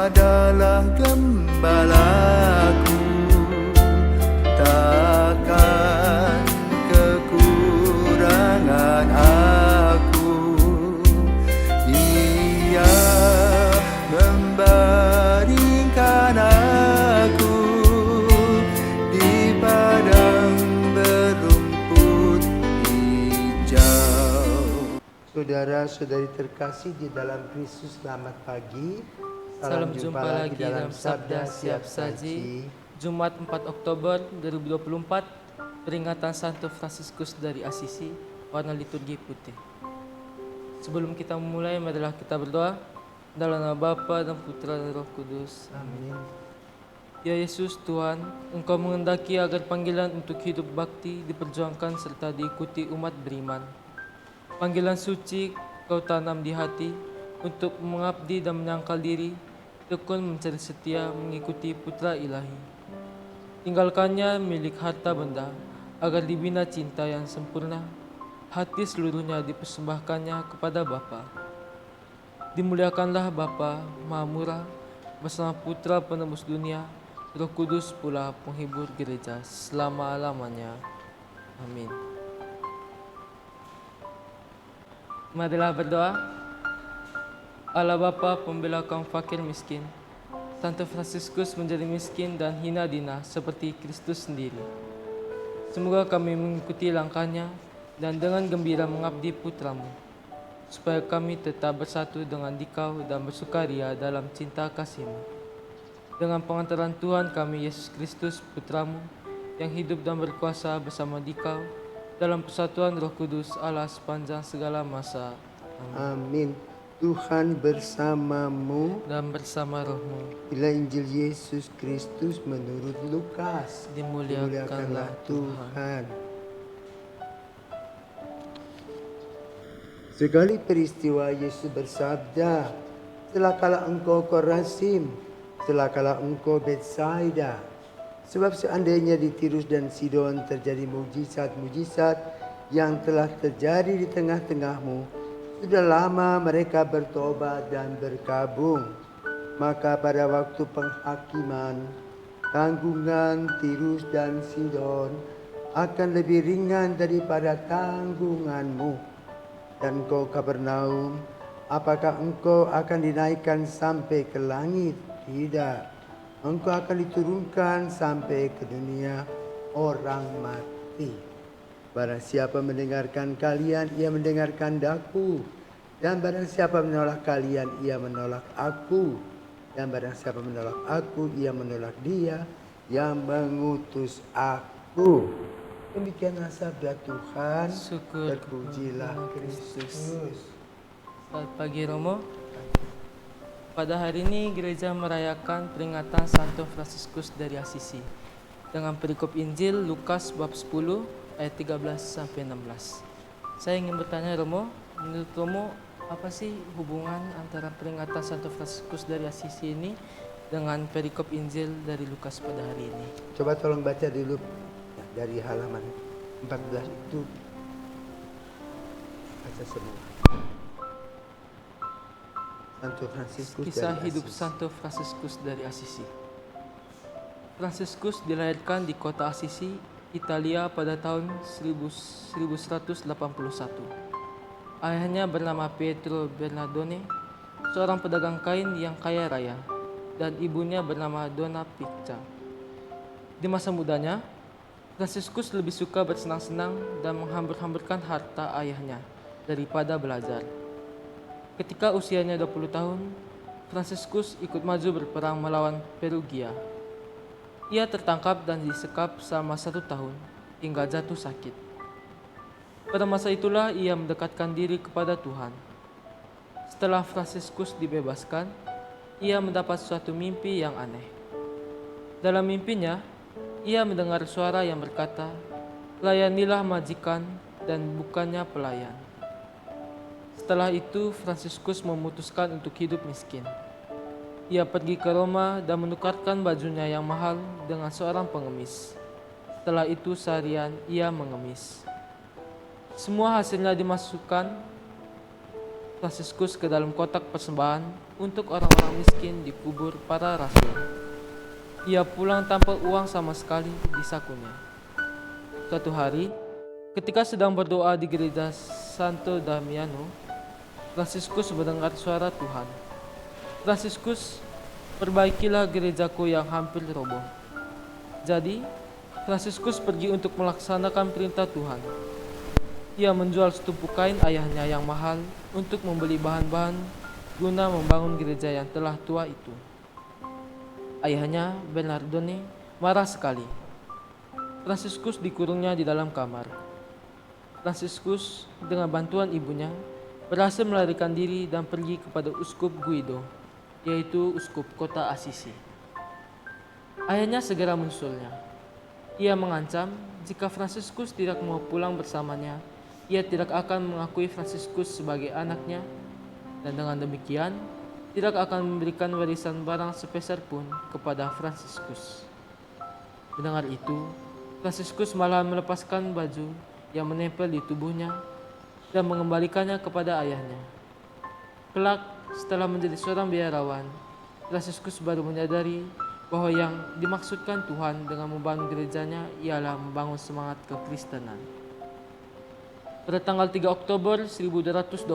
adalah gembalaku, takkan kekurangan aku. Ia membaringkan aku di padang berumput hijau. Saudara-saudari terkasih di dalam Kristus, selamat pagi. Salam jumpa lagi dalam Sabda Siap Saji, Jumat 4 Oktober 2024, peringatan Santo Fransiskus dari Asisi, warna liturgi putih. Sebelum kita memulai, marilah kita berdoa. Dalam nama Bapa dan Putra dan Roh Kudus. Amin. Ya Yesus Tuhan, Engkau menghendaki agar panggilan untuk hidup bakti diperjuangkan serta diikuti umat beriman. Panggilan suci Kau tanam di hati untuk mengabdi dan menyangkal diri, tekun mencari setia mengikuti Putra Ilahi. Tinggalkannya milik harta benda, agar dibina cinta yang sempurna, hati seluruhnya dipersembahkannya kepada Bapa. Dimuliakanlah Bapa Maha Murah, bersama Putra penebus dunia, Roh Kudus pula penghibur gereja selama-lamanya. Amin. Marilah berdoa. Allah Bapa pembela kaum fakir miskin, Santo Fransiskus menjadi miskin dan hina dina seperti Kristus sendiri. Semoga kami mengikuti langkahnya dan dengan gembira mengabdi Putramu, supaya kami tetap bersatu dengan Dikau dan bersukaria dalam cinta kasih-Mu. Dengan pengantaran Tuhan kami Yesus Kristus Putramu, yang hidup dan berkuasa bersama Dikau dalam persatuan Roh Kudus Allah sepanjang segala masa. Amin. Tuhan bersamamu Dan bersama rohmu. Inilah Injil Yesus Kristus menurut Lukas. Dimuliakanlah Tuhan. Sekali peristiwa Yesus bersabda, celakalah engkau Korazim, celakalah engkau Betsaida. Sebab seandainya di Tirus dan Sidon terjadi mujizat-mujizat yang telah terjadi di tengah-tengahmu, sudah lama mereka bertobat dan berkabung. Maka pada waktu penghakiman, tanggungan Tirus dan Sidon akan lebih ringan daripada tanggunganmu. Dan engkau Kapernaum, apakah engkau akan dinaikkan sampai ke langit? Tidak. Engkau akan diturunkan sampai ke dunia orang mati. Barang siapa mendengarkan kalian, ia mendengarkan daku. Dan barang siapa menolak kalian, ia menolak aku. Dan barang siapa menolak aku, ia menolak dia yang mengutus aku. Demikianlah sabda Tuhan. Syukur Terpujilah Kristus. Selamat pagi Romo. Pada hari ini gereja merayakan peringatan Santo Fransiskus dari Asisi dengan perikop Injil Lukas bab 10 ayat 13 sampai 16. Saya ingin bertanya Romo, menurut Romo apa sih hubungan antara peringatan Santo Fransiskus dari Asisi ini dengan perikop Injil dari Lukas pada hari ini? Coba tolong baca dulu dari halaman 14 itu. Baca semua. Santo Fransiskus Kisah dari hidup Asisi. Santo Fransiskus dari Asisi. Fransiskus dilahirkan di kota Asisi, Italia pada tahun 1181. Ayahnya bernama Pietro Bernardone, seorang pedagang kain yang kaya raya, dan ibunya bernama Donna Picca. Di masa mudanya, Fransiskus lebih suka bersenang-senang dan menghambur-hamburkan harta ayahnya daripada belajar. Ketika usianya 20 tahun, Fransiskus ikut maju berperang melawan Perugia. Ia tertangkap dan disekap selama 1 tahun hingga jatuh sakit. Pada masa itulah ia mendekatkan diri kepada Tuhan. Setelah Fransiskus dibebaskan, ia mendapat suatu mimpi yang aneh. Dalam mimpinya, ia mendengar suara yang berkata, "Layanilah majikan dan bukannya pelayan." Setelah itu, Fransiskus memutuskan untuk hidup miskin. Ia pergi ke Roma dan menukarkan bajunya yang mahal dengan seorang pengemis. Setelah itu seharian ia mengemis. Semua hasilnya dimasukkan Fransiskus ke dalam kotak persembahan untuk orang-orang miskin di kubur para rasul. Ia pulang tanpa uang sama sekali di sakunya. Suatu hari, ketika sedang berdoa di gereja Santo Damiano, Fransiskus mendengar suara Tuhan. Fransiskus, perbaikilah gerejaku yang hampir roboh. Jadi, Fransiskus pergi untuk melaksanakan perintah Tuhan. Ia menjual setumpuk kain ayahnya yang mahal untuk membeli bahan-bahan guna membangun gereja yang telah tua itu. Ayahnya, Bernardone, marah sekali. Fransiskus dikurungnya di dalam kamar. Fransiskus dengan bantuan ibunya berhasil melarikan diri dan pergi kepada Uskup Guido, yaitu uskup kota Assisi. Ayahnya segera menyusulnya. Ia mengancam jika Fransiskus tidak mau pulang bersamanya, ia tidak akan mengakui Fransiskus sebagai anaknya, dan dengan demikian tidak akan memberikan warisan barang sepeser pun kepada Fransiskus. Mendengar itu, Fransiskus malah melepaskan baju yang menempel di tubuhnya dan mengembalikannya kepada ayahnya. Kelak, setelah menjadi seorang biarawan, Fransiskus baru menyadari bahwa yang dimaksudkan Tuhan dengan membangun gerejanya ialah membangun semangat kekristenan. Pada tanggal 3 Oktober 1226,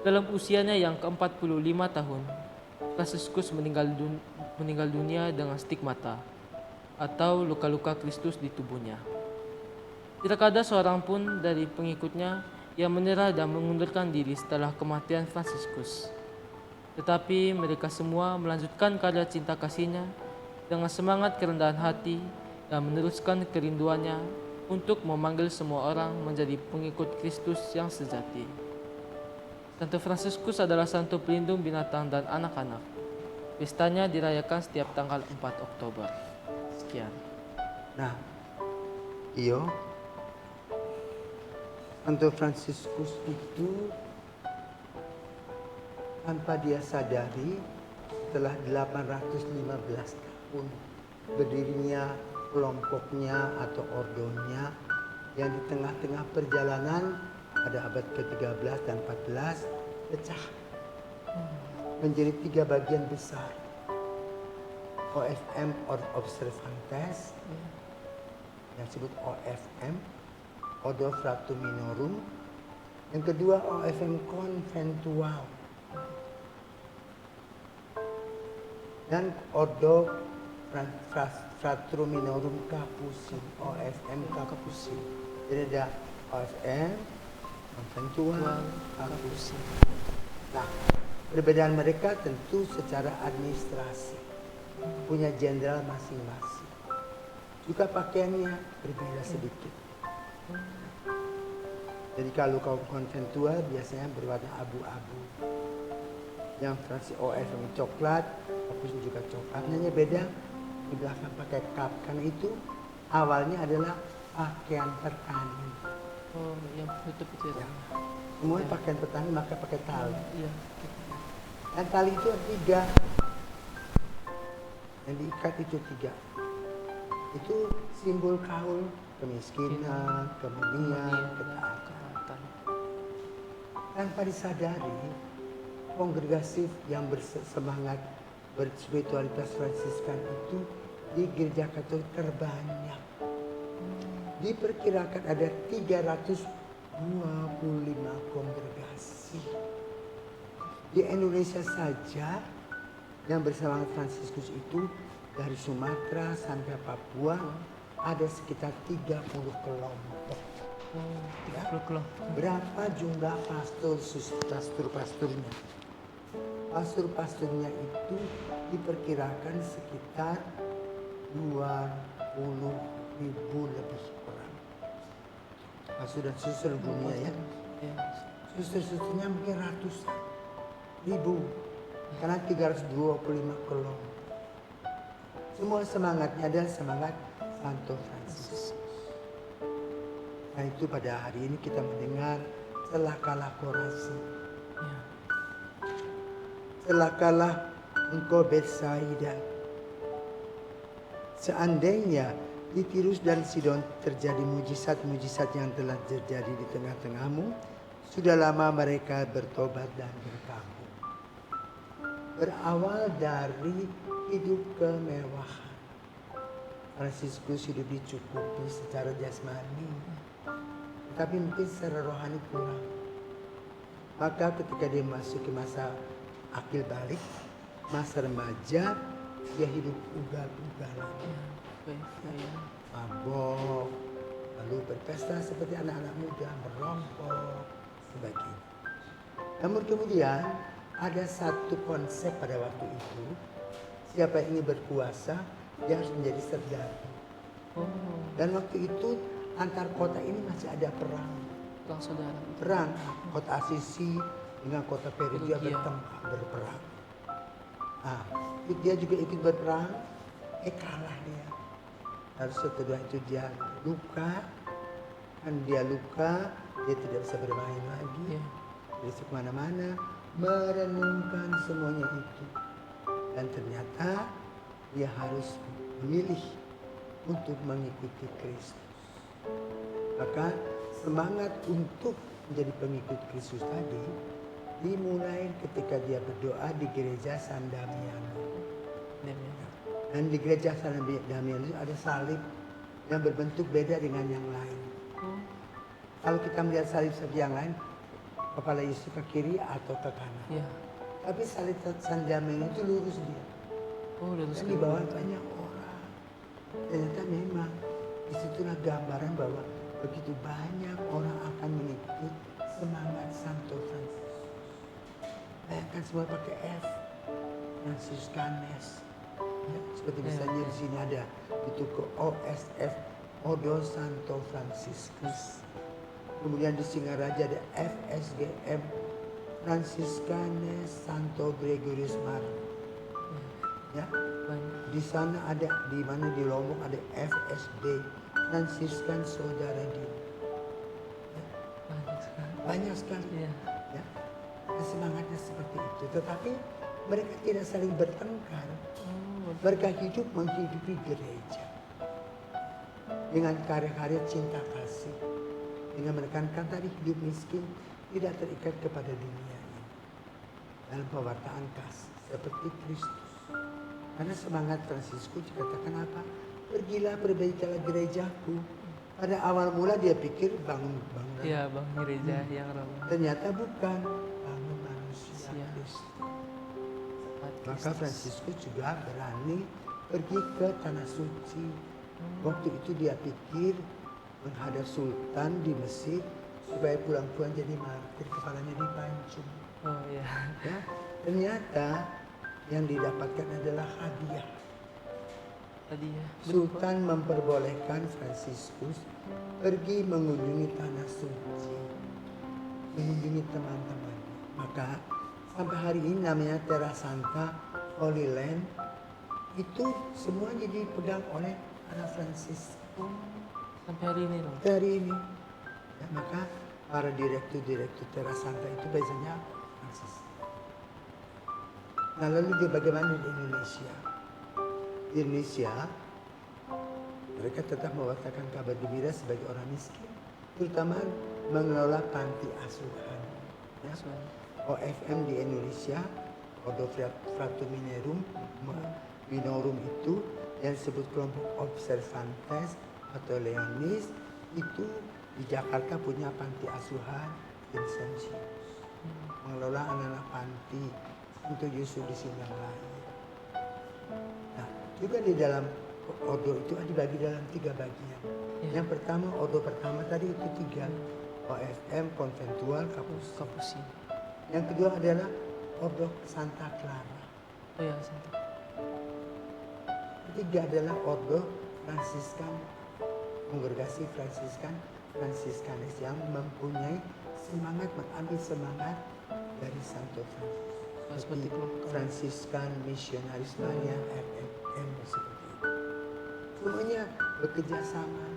dalam usianya yang ke-45 tahun, Fransiskus meninggal dunia dengan stigmata atau luka-luka Kristus di tubuhnya. Tidak ada seorang pun dari pengikutnya yang menyerah dan mengundurkan diri setelah kematian Fransiskus. Tetapi mereka semua melanjutkan karya cinta kasihnya dengan semangat kerendahan hati dan meneruskan kerinduannya untuk memanggil semua orang menjadi pengikut Kristus yang sejati. Santo Fransiskus adalah santo pelindung binatang dan anak-anak. Pestanya dirayakan setiap tanggal 4 Oktober. Sekian. Nah, iyo, Santo Fransiskus itu tanpa dia sadari setelah 815 tahun berdirinya kelompoknya atau ordonya yang di tengah-tengah perjalanan pada abad ke-13 dan 14 pecah menjadi 3 bagian besar. OFM Observantes yang disebut OFM, Ordo Fratum Minorum. Yang kedua OFM Conventual dan Ordo Fratrum Minorum Capucin, OFM Capucin. Jadi ada OFM Conventual, Capucin. Nah, perbedaan mereka tentu secara administrasi, punya jenderal masing-masing. Juga pakaiannya berbeda sedikit. Jadi kalau kaum konventual biasanya berwarna abu-abu. Yang Francis OFM coklat, Capucin juga coklat. Hanya beda di belakang pakai kap, karena itu awalnya adalah pakaian petani. Oh, yang tutup itu ya. Semua pakaian petani maka pakai tali. Iya. Dan tali itu ada 3. Yang diikat itu 3. Itu simbol kaul kemiskinan, kemudian ketaatan. Tanpa disadari, kongregasi yang bersemangat berspiritualitas Fransiskan itu di gereja Katolik terbanyak. Diperkirakan ada 325 kongregasi. Di Indonesia saja yang bersemangat Fransiskus itu dari Sumatera sampai Papua ada sekitar 30 kelompok. 30 kelompok. Berapa jumlah pastor-pasturnya? Pastor-pasturnya itu diperkirakan sekitar 20.000 lebih orang. Pastor dan suster dunia ya. Suster-susternya mungkin ratusan ribu. Karena 325 kelompok. Semua semangatnya adalah semangat Santo Franciscus. Nah itu pada hari ini kita mendengar celakalah Korasi. Celakalah engkau Betsaida. Seandainya di Tirus dan Sidon terjadi mujizat-mujizat yang telah terjadi di tengah-tengahmu, Sudah lama mereka bertobat dan berkabung. Berawal dari hidup kemewahan. Fransiskus hidup dicukupi secara jasmani, tapi mungkin secara rohani kurang. Maka ketika dia masuk ke masa akil balik, masa remaja, dia hidup ugal-ugalan. Ya. Mabok, lalu berpesta seperti anak-anak muda, merompok, sebagainya. Namun kemudian ada satu konsep pada waktu itu, siapa yang ingin berkuasa, dia harus menjadi serdadu. Oh, Dan waktu itu antar kota ini masih ada perang. perang saudara. Perang, kota Asisi dengan kota Perugia Perugia. berperang. Nah, dia juga ikut berperang, kalah dia. Lalu setelah itu dia luka, kan dia luka, dia tidak bisa bermain lagi, Ya. dia kemana-mana, merenungkan semuanya itu. Dan ternyata dia harus memilih untuk mengikuti Kristus. Maka semangat untuk menjadi pengikut Kristus tadi dimulai ketika dia berdoa di gereja San Damiano. Demian. Dan di gereja San Damiano itu ada salib yang berbentuk beda dengan yang lain. Oh, Kalau kita melihat salib-salib yang lain, kepala Yesus ke kiri atau ke kanan. ya. Tapi salib San Damiano itu lurus dia. Oh, lurus Dan ke di bawah banyak orang. Ternyata memang disitulah gambaran bahwa begitu banyak orang akan mengikut semangat Santo Franciscus. Bayangkan semua pakai F, Franciscanes. Ya, seperti misalnya di sini ada itu ke OSF, Ordo Santo Franciscus. Kemudian di Singaraja ada FSGM, Franciscanes Santo Gregorius Magno. Ya, banyak. di sana ada, di mana di Lombok ada FSD, Fransiskan Saudara Dina. Banyak sekali. Banyak sekali. Ya. Ya. Dan semangatnya seperti itu. Tetapi mereka tidak saling bertengkar. Oh, Mereka hidup menghidupi gereja. Dengan karya-karya cinta kasih. Dengan menekankan tadi hidup miskin tidak terikat kepada dunia ini. Dalam pewartaan kasih. Seperti Kristus. Karena semangat Fransiskus dikatakan apa? Pergilah perbaikilah gerejaku. Pada awal mula dia pikir bangun bangunan. ya, bang gereja yang ramah. Ternyata bukan bangun manusia Iya. Kristus. Saat Maka Kristus. Fransiskus juga berani pergi ke tanah suci. Waktu itu dia pikir menghadap sultan di Mesir supaya pulang-pulang jadi martir, kepalanya dipancung. Oh, ya. Ya, ternyata yang didapatkan adalah hadiah. Tadi ya. Sultan memperbolehkan Fransiskus pergi mengunjungi tanah suci, mengunjungi teman-temannya. Maka sampai hari ini namanya Terra Santa, Holy Land, itu semua dipegang oleh anak Francis. Sampai hari ini dong. Hari ini, ya, maka para direktur Terra Santa itu biasanya Francis. Nah lalu dia bagaimana di Indonesia? Di Indonesia mereka tetap mewartakan kabar gembira sebagai orang miskin, terutama mengelola panti asuhan. Ya. Asuhan. OFM di Indonesia, Ordo Fratum Minorum itu yang disebut kelompok Observantes atau Leonis itu di Jakarta punya panti asuhan Vincentius, mengelola anak-anak panti untuk Yesus di Sindang Lain. Nah, juga di dalam ordo itu dibagi dalam 3 bagian. Ya. Yang pertama, ordo pertama tadi itu 3, OFM, konventual, kapus. Kapusin. Yang kedua adalah ordo Santa Clara. Oh ya, santai. Ketiga adalah ordo Fransiskan, kongregasi Fransiskanes yang mempunyai semangat, mengambil semangat dari Santo Franciscus. Seperti kelompok. Fransiskan Missionaris Maria RMM seperti itu. Semuanya bekerja sama.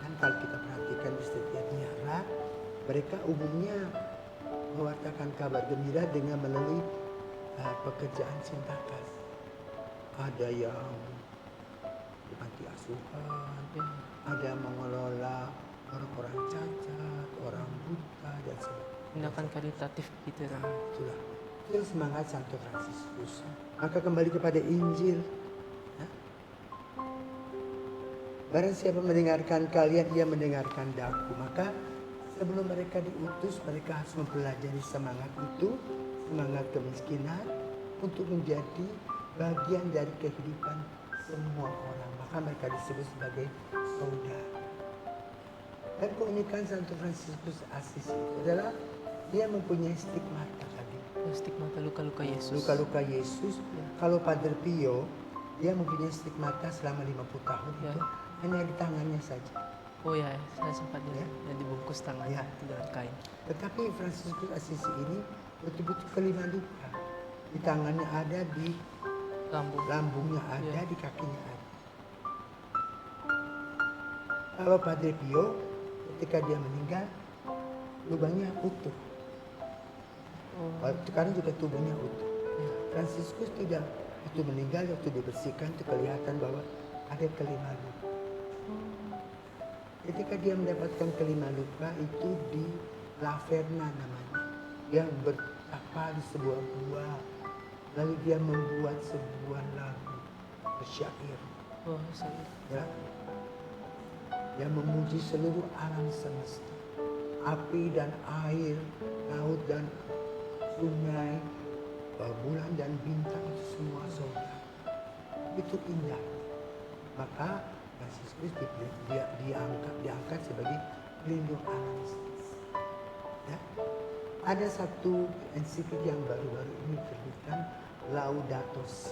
Dan kalau kita perhatikan di setiap miara, mereka umumnya mewartakan kabar gembira dengan melalui pekerjaan cinta kasih. Ada yang di panti asuhan, Ya. ada yang mengelola orang-orang cacat, orang buta dan sebagainya. Tindakan karitatif gitu ya. Itulah semangat Santo Fransiskus. Maka kembali kepada Injil. Ya. Barang siapa mendengarkan kalian, ia mendengarkan daku. Maka sebelum mereka diutus, mereka harus mempelajari semangat itu, semangat kemiskinan, untuk menjadi bagian dari kehidupan semua orang. Maka mereka disebut sebagai saudara. Dan keunikan Santo Fransiskus Assisi itu adalah dia mempunyai stigmata tadi. Stigmata luka-luka Yesus. Luka-luka Yesus. Kalau Padre Pio, dia mempunyai stigmata selama 50 tahun Ya. itu hanya di tangannya saja. Oh ya, saya sempat lihat Ya. yang dibungkus tangannya Ya. itu dengan kain. Tetapi Fransiskus Assisi ini betul-betul kelima luka. Di tangannya ada, di Lambung. lambungnya ada, Ya. di kakinya ada. Kalau Padre Pio, ketika dia meninggal, lubangnya utuh. Oh, Sekarang juga tubuhnya utuh. ya. Fransiskus tidak, waktu meninggal, waktu dibersihkan itu kelihatan bahwa ada kelima luka. Ketika dia mendapatkan kelima luka itu di Laverna namanya. Dia bertapa di sebuah gua, lalu dia membuat sebuah lagu syair. Oh, saya. Ya. Dia memuji seluruh alam semesta, api dan air, laut dan sungai, bulan dan bintang itu semua saudara. Itu indah. Maka Fransiskus diangkat sebagai pelindung alam semesta. Ya. Ada satu ensiklik yang baru-baru ini terbitkan, Laudato Si,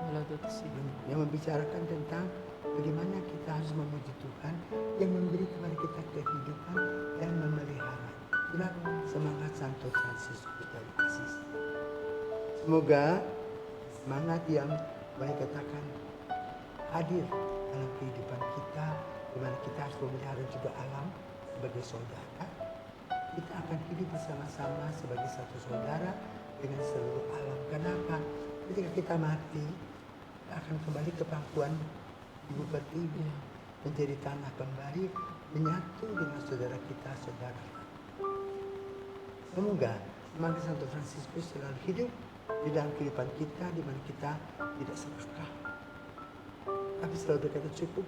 Laudato Si. yang membicarakan tentang bagaimana kita harus memuji Tuhan yang memberi kepada kita kehidupan dan memelihara. Itulah semangat Santo Fransiskus dari Assisi. Semoga semangat yang boleh katakan hadir dalam kehidupan kita, di mana kita harus memelihara juga alam sebagai saudara. Kita akan hidup bersama-sama sebagai satu saudara dengan seluruh alam. Kenapa? Ketika kita mati, kita akan kembali ke pangkuan ibu pertiwi, menjadi tanah kembali, menyatu dengan saudara kita, saudara. Semoga semangat Santo Fransiskus selalu hidup di dalam kehidupan kita, di mana kita tidak serakah, tapi selalu berkata cukup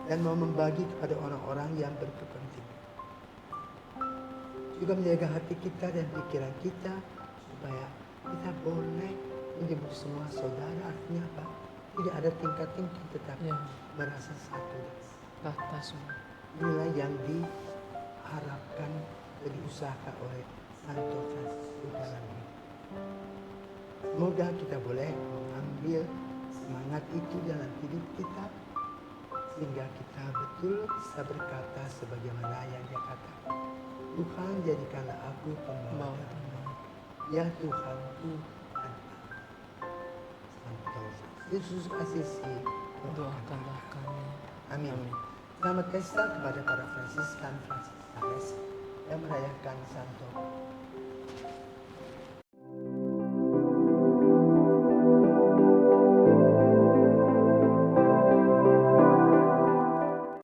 dan mau membagi kepada orang-orang yang berkepentingan. Juga menjaga hati kita dan pikiran kita supaya kita boleh menyebut semua saudara. Artinya apa? Tidak ada tingkat-tingkat, tetapi Ya. merasa satu. Rata semua. Inilah yang diharapkan dan diusahakan oleh Santo Fransiskus dalam hidup. Semoga kita boleh mengambil semangat itu dalam hidup kita, sehingga kita betul bisa berkata sebagaimana yang dia katakan. Tuhan, jadikanlah aku pembawa damai. Ya Tuhanku dan Santo Yesus Assisi, Doakanlah kami. Amin. Selamat pesta kepada para Fransiskan Fransiscanes yang merayakan Santo